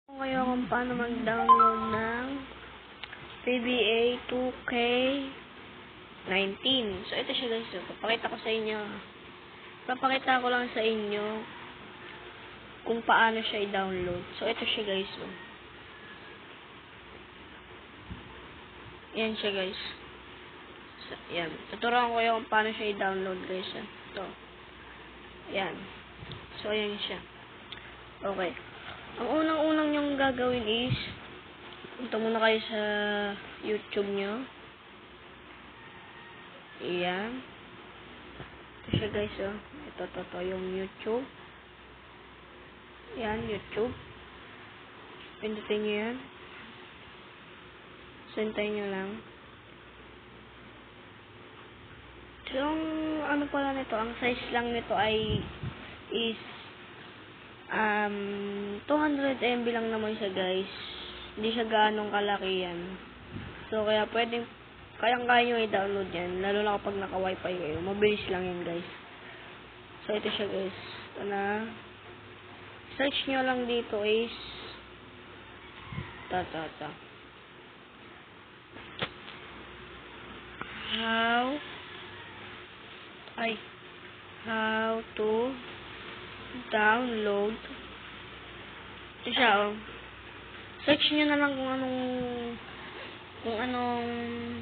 Ngayon kung paano mag-download ng PBA 2K19. So, ito siya guys. So, papakita ko sa inyo. Papakita ko lang sa inyo kung paano siya i-download. So, ito siya guys. So, yan siya guys. So, yan. Tuturuan ko kayo kung paano siya i-download guys. Ito. Yan. So, ayan siya. Okay. Ang unang-unang nyong gagawin is punta muna kayo sa YouTube nyo. Ayan. Ito siya guys, oh. Ito yung YouTube. Ayan, YouTube. Pindutin nyo yan. Hintayin nyo lang. So, ang pala nito, ang size lang nito is 200 MB lang naman siya guys. Hindi siya ganong kalaki yan. So kaya kayang-kaya nyo i-download yan. Lalo na kapag naka-wifi kayo. Mabilis lang yan guys. So ito siya guys. Ito na. Search nyo lang dito is how to download. Ito siya, oh. Search nyo na lang kung anong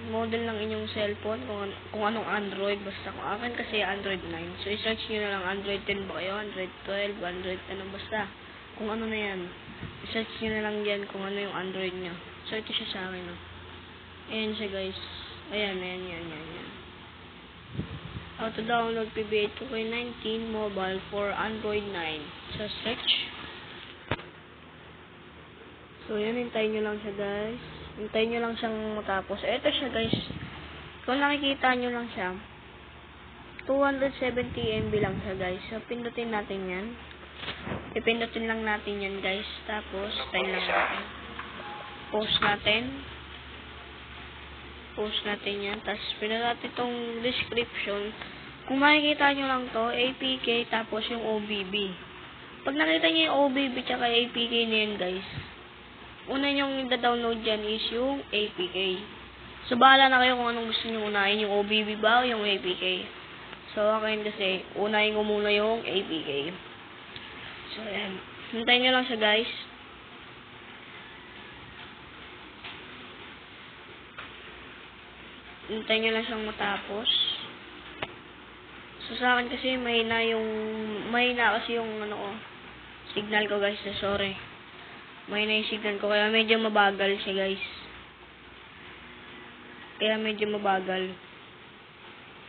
model ng inyong cellphone, kung anong Android, basta kung akin kasi Android 9. So, i-search nyo na lang Android 10 ba kayo, Android 12, Android basta. Kung ano na yan. I-search nyo na lang yan kung ano yung Android nyo. So, ito siya sa akin, oh. Ayan siya, guys. Ayan. How to download PBA 2K19 mobile for Android 9. So, search. So, yan. Hintayin nyo lang siya, guys. Hintayin nyo lang siyang matapos. Ito siya, guys. Kung nakikita nyo lang siya, 270 MB lang siya, guys. So, pindutin natin yan. Ipindutin lang natin yan, guys. Tapos, tayo lang natin. Post natin yan. Tapos, pindutin natin itong description. Kung makikita nyo lang to, APK, tapos yung OBB. Pag nakita nyo yung OBB tsaka APK na yan, guys, una nyong i-download dyan is yung APK. So, bahala na kayo kung anong gusto nyo unahin, yung OBB ba o yung APK. So, akin kasi, unahin ko muna yung APK. So, ayan. Hintayin nyo lang siya, guys. Hintayin nyo lang siyang matapos. So, sa akin kasi, mahina kasi yung signal ko, guys. Sorry. Mahina yung signal ko, kaya medyo mabagal siya, guys.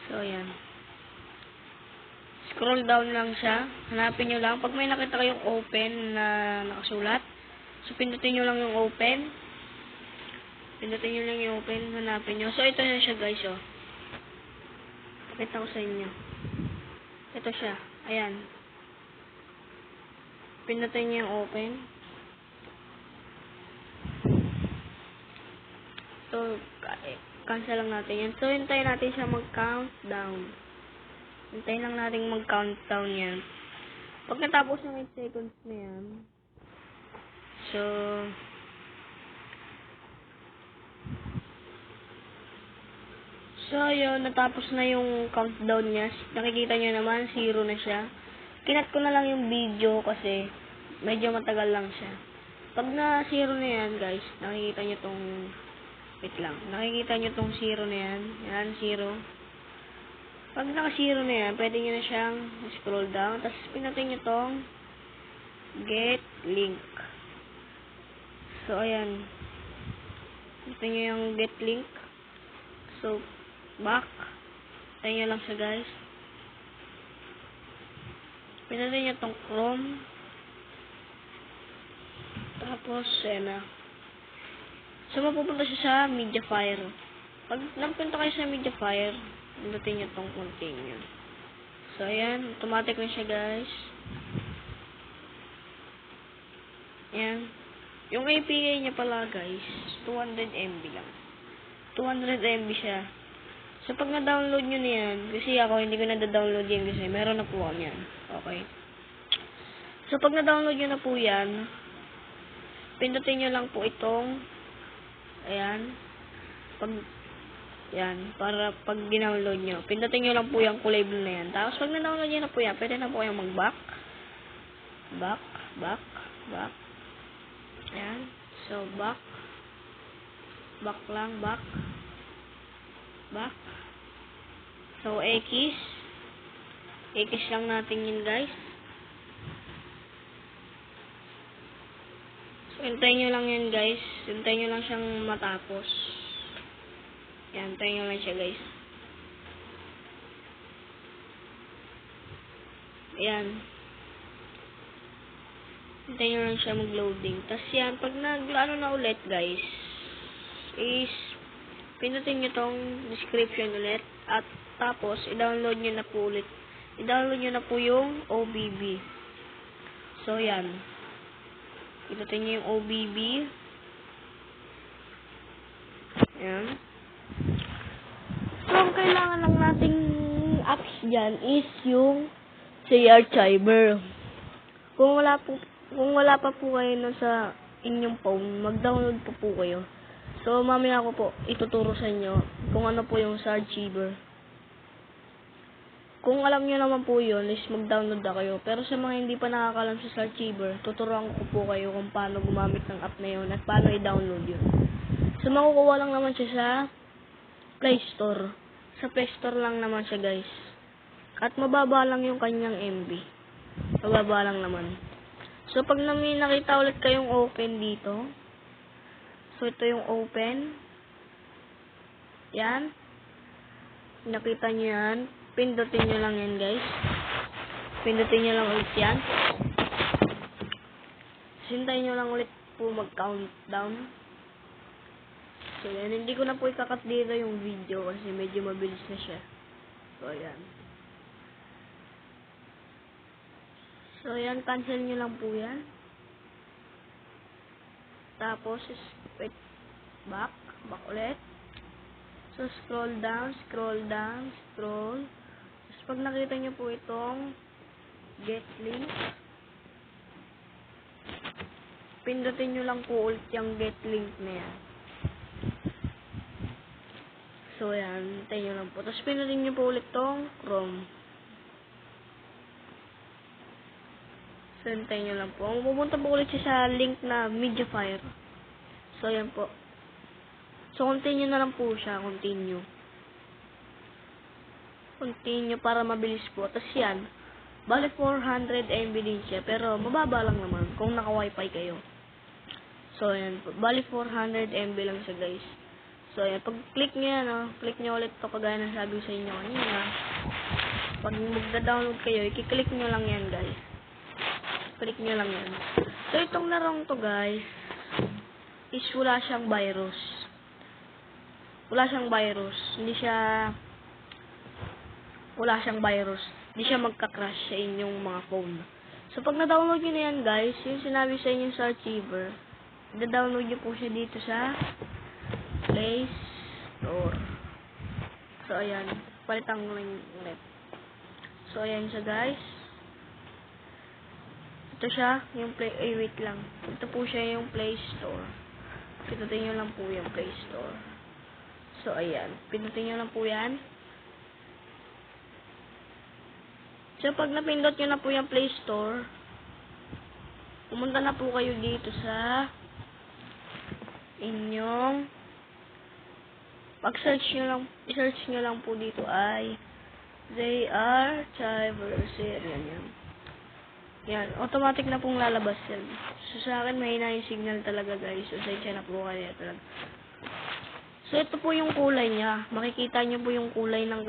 So, ayan. Scroll down lang siya. Hanapin nyo lang. Pag may nakita kayong open na nakasulat, so, pindutin nyo lang yung open. Hanapin nyo. So, ito na siya, guys, oh. Pakita ko sa inyo. Ito siya. Ayan. Pindutin nyo yung open. So, cancel lang natin yan. So, hintayin natin siya mag-countdown. Hintayin lang natin mag-countdown yan. Pag natapos ng 8 seconds na yan, So, yun, natapos na yung countdown niya. Nakikita nyo naman, 0 na siya. Kinat ko na lang yung video kasi medyo matagal lang siya. Pag na 0 na yan, guys, nakikita nyo tong nakikita nyo tong 0 na yan. Yan, 0. Pag naka-0 na yan, pwede nyo na siyang scroll down. Tapos, pinutin nyo tong get link. So, ayan. Pinutin nyo yung get link. So, back. Tayo nyo lang siya, guys. Pinutin nyo tong Chrome. Tapos, ayan na. So, mapupunta siya sa Mediafire. Pag napunta kayo sa Mediafire, pindutin nyo tong continue. So, ayan. Automatic na siya, guys. Ayan. Yung APK niya pala, guys, 200 MB lang. 200 MB siya. So, pag na-download nyo na yan, kasi ako, hindi ko na-download yan kasi meron na po ako yan. Okay. So, pag na-download nyo na po yan, pindutin nyo lang po itong, ayan, yan, para pag ginownload nyo, pindutin nyo lang po yung kulay blue na yan. Tapos pag na-download nyo na po yan, pwede na po kayong mag-back. Back. Yan. So, back. Back lang, back. So, X lang natin yun, guys. So, hintayin nyo lang yan, guys. Hintayin nyo lang siyang matapos. Yan, hintayin nyo lang siya, guys. Yan. Hintayin nyo lang siya mag-loading. Tapos yan, pag nag-ano na ulit, guys, is pinutin nyo tong description ulit. At tapos, i-download nyo na po ulit. I-download nyo na po yung OBB. So, yan. Pinutin nyo yung OBB. Yan. So, ang kailangan lang nating apps dyan is yung Archiver. Kung wala pa po kayo na sa inyong phone, mag-download po kayo. So, mamaya ko po ituturo sa inyo kung ano po yung Archiver. Kung alam nyo naman po yun, is mag-download na kayo. Pero sa mga hindi pa nakakalam sa Archiver, tuturuan ko po kayo kung paano gumamit ng app na yun at paano i-download yun. So, makukuha lang naman siya sa Play Store. Sa Play Store lang naman siya, guys. At mababa lang yung kanyang MB. Mababa lang naman. So, pag may nakita ulit kayong open dito, so, ito yung open. Yan. Nakita nyo yan. Pindutin nyo lang yan, guys. Pindutin nyo lang ulit yan. Sintayin nyo lang ulit po mag-countdown. So, yan. Hindi ko na po ikakat dito yung video kasi medyo mabilis na siya. So, yan. So, yan. Cancel nyo lang po yan. Tapos, wait. Back ulit. So, scroll down. Tapos, pag nakita nyo po itong get link, pindutin nyo lang po ulit yung get link na yan. So, yan. Hintayin nyo lang po. Tapos, pindutin nyo po ulit tong Chrome. So, hintayin nyo lang po. Pupunta po ulit siya sa link na Mediafire. So, yan po. So, continue na lang po siya. Continue para mabilis po. Tapos yan. Bali 400 MB din siya. Pero, mababa lang naman kung naka-wifi kayo. So, yan po. Bali 400 MB lang siya, guys. So, yan. Pag click nyo yan, click nyo ulit ito kagaya ng sabi sa inyo kanina. Pag magda-download kayo, i-click nyo lang yan, guys. Click nyo lang yan. So, itong larong to, guys, is wala siyang virus. Hindi siya magka-crash sa inyong mga phone. So, pag na-download nyo na yan, guys, yung sinabi sa inyo sa Archiver, da-download nyo po siya dito sa Play Store. So, ayan. Palitan ko lang ulit. So, ayan siya, guys. Ito siya, yung wait lang. Ito po siya yung Play Store. Pindutin nyo lang po yung Play Store. So, ayan. Pindutin nyo lang po yan. So, pag napindot nyo na po yung Play Store, pumunta na po kayo dito sa inyong pag-search nyo lang po dito ay Archiver. Yan. Yan. Automatic na pong lalabas yan. So, sa akin, mahina yung signal talaga, guys. So, sensya na po kayo talaga. So, ito po yung kulay niya. Makikita nyo po yung kulay ng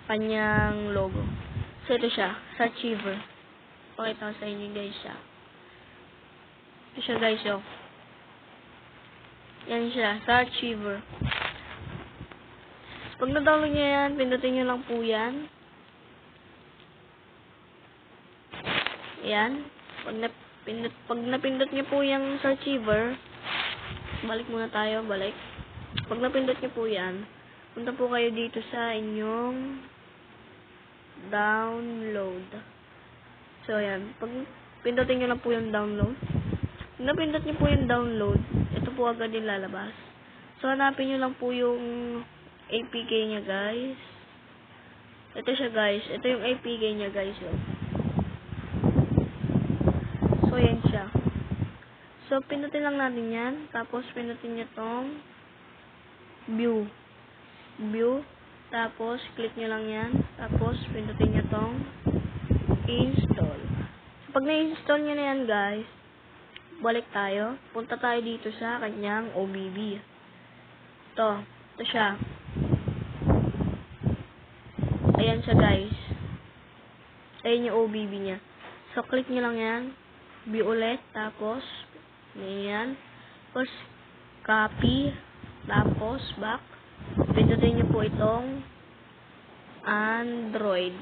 kanyang logo. So, ito siya. Sa Archiver. Pakita ko sa inyo, guys, siya. Ito siya, guys, oh. Yan siya. Sa Archiver. Pag na-download nyo yan, pindutin nyo lang po yan. Yan. Pag napindot nyo po yung sa Archiver, balik muna tayo, balik. Pag napindot nyo po yan, punta po kayo dito sa inyong download. So, yan. Pag pindutin nyo lang po yung download, napindot nyo po yung download, ito po agad yung lalabas. So, hanapin nyo lang po yung APK nya, guys. Ito siya, guys. Ito yung APK nya, guys. So, yan siya. So, pindutin lang natin yan. Tapos, pindutin nyo tong view. Tapos, click nyo lang yan. Tapos, pindutin nyo tong install. So, pag na-install nyo na yan, guys, balik tayo. Punta tayo dito sa kanyang OBB. Ito siya. Ayan siya, guys. Ayan yung OBB niya. So, click nyo lang yan. View ulit. Tapos, ayan. Tapos, copy. Tapos, back. Pindutin nyo po itong Android.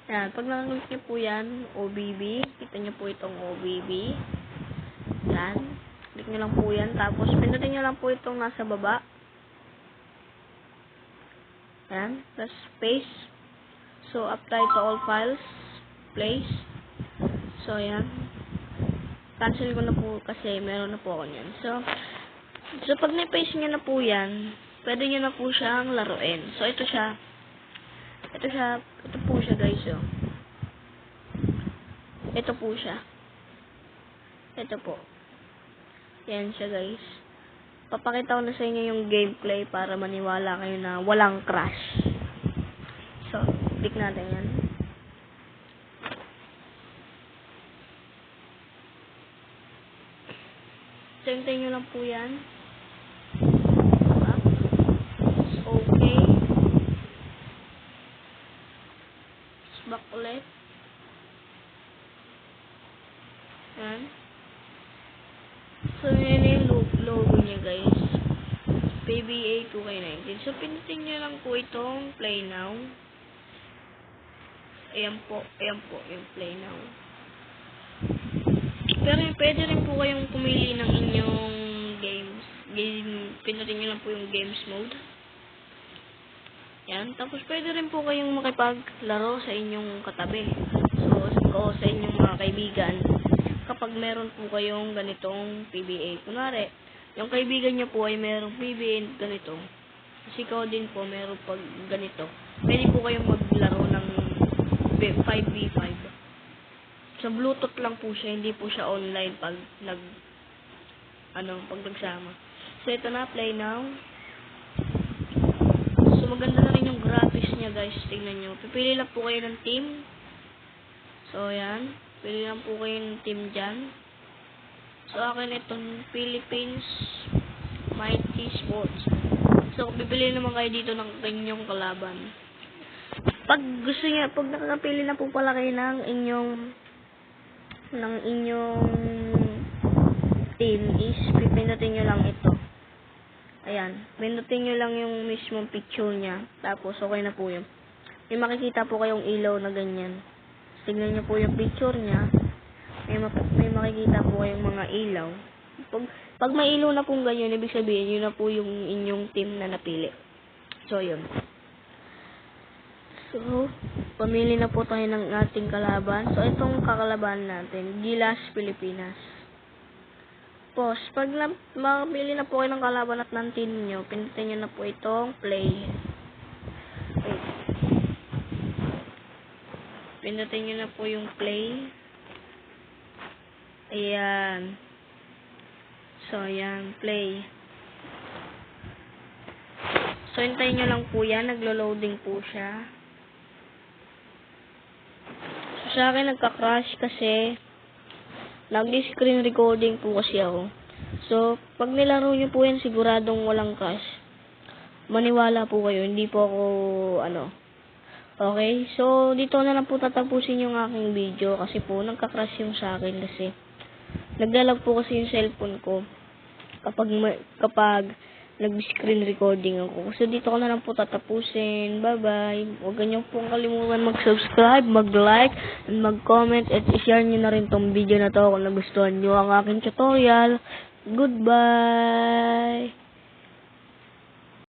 Ayan. Pag nakaklik nyo po yan, OBB. Kita nyo po itong OBB. Ayan. Click nyo lang po yan. Tapos, pindutin nyo lang po itong nasa baba. Ayan. Tapos, space. So, apply to all files. Place. So, ayan. Cancel ko na po kasi meron na po ako niyan. So pag na-paste nyo na po yan, pwede nyo na po siyang laruin. So, ito siya. Ito po siya, guys. Oh. Ito po siya. Ito po. Yan siya, guys. Papakita ko na sa inyo yung gameplay para maniwala kayo na walang crash. So, click natin yan. Hintayin nyo lang po yan. Okay. Back ulit. Yan. So, yun yung logo niya, guys. PBA 2K19. So, pindutin nyo lang po itong play now. Ayan po yung play now. Pero pwede rin po kayong pumili ng inyong games. Pindutin nyo lang po yung games mode. Yan. Tapos pwede rin po kayong makipaglaro sa inyong katabi. So, sa inyong mga kaibigan. Kapag meron po kayong ganitong PBA. Kunwari, yung kaibigan nyo po ay merong PBA ganito. Kasi ikaw din po meron pag ganito. Pwede po kayong maglaro ng 5v5. Sa Bluetooth lang po siya, hindi po siya online pag nagsama. So, ito na, play now. So, maganda na rin yung graphics niya, guys. Tingnan nyo. Pipili lang po kayo ng team. So, yan. Pili lang po kayo ng team dyan. So, akin itong Philippines Mighty Sports. So, bibili naman kayo dito ng inyong kalaban. Pag gusto niya, pag nakakapili na po pala kayo ng inyong team is pipindutin nyo lang ito. Ayan. Pindutin nyo lang yung mismong picture niya. Tapos okay na po yun. May makikita po kayong ilaw na ganyan. Tignan nyo po yung picture niya. May makikita po kayong mga ilaw. Pag may ilaw na pong ganyan, ibig sabihin yun na po yung inyong team na napili. So yun. So, pamili na po tayo ng ating kalaban. So, itong kakalaban natin, Gilas Pilipinas. Pos, pag makapili na po kayo ng kalaban at ng team nyo, pindutin nyo na po itong play. Wait. Pindutin nyo na po yung play. Ayan. So, ayan, play. So, hintayin nyo lang po yan. Naglo-loading po siya. Sa akin nagka-crash kasi nag-screen recording po kasi ako. So, pag nilaro nyo po yan, siguradong walang crash. Maniwala po kayo, hindi po ako, Okay? So, dito na lang po tatapusin yung aking video kasi po nagka-crash yung sa akin kasi naglalag po kasi yung cellphone ko kapag nag-screen recording ako. So, dito ko na lang po tatapusin. Bye-bye. Huwag niyo pong kalimutan mag-subscribe, mag-like, and mag-comment, at i-share niyo na rin tong video na to kung nagustuhan niyo ang aking tutorial. Goodbye!